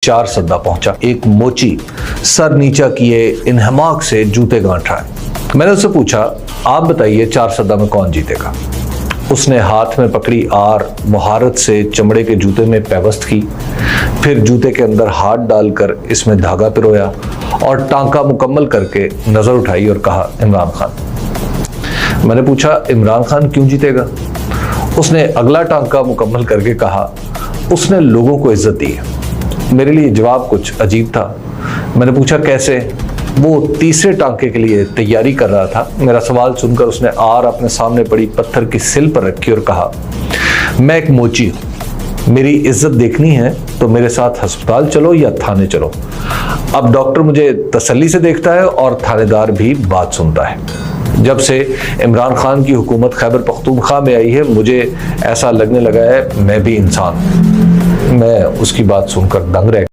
चार सद्दा पहुंचा। एक मोची सर नीचा किए इन्हमाक से जूते गांठ रहा है। मैंने उससे पूछा, आप बताइए चार सद्दा में कौन जीतेगा। उसने हाथ में पकड़ी आर मुहारत से चमड़े के जूते में पेवस्त की, फिर जूते के अंदर हाथ डालकर इसमें धागा पिरोया और टांका मुकम्मल करके नजर उठाई और कहा, इमरान खान। मैंने पूछा, इमरान खान क्यों जीतेगा। उसने अगला टांका मुकम्मल करके कहा, उसने लोगों को इज्जत दी है। मेरे लिए जवाब कुछ अजीब था। मैंने पूछा, कैसे। वो तीसरे टांके के लिए तैयारी कर रहा था। मेरा सवाल सुनकर उसने आर अपने सामने पड़ी पत्थर की सिल पर रखी और कहा, मैं एक मोची हूं, मेरी इज्जत देखनी है तो मेरे साथ अस्पताल चलो या थाने चलो। अब डॉक्टर मुझे तसल्ली से देखता है और थानेदार भी बात सुनता है। जब से इमरान खान की हुकूमत खैबर पख्तूनख्वा में आई है, मुझे ऐसा लगने लगा है मैं भी इंसान हूं। मैं उसकी बात सुनकर दंग रह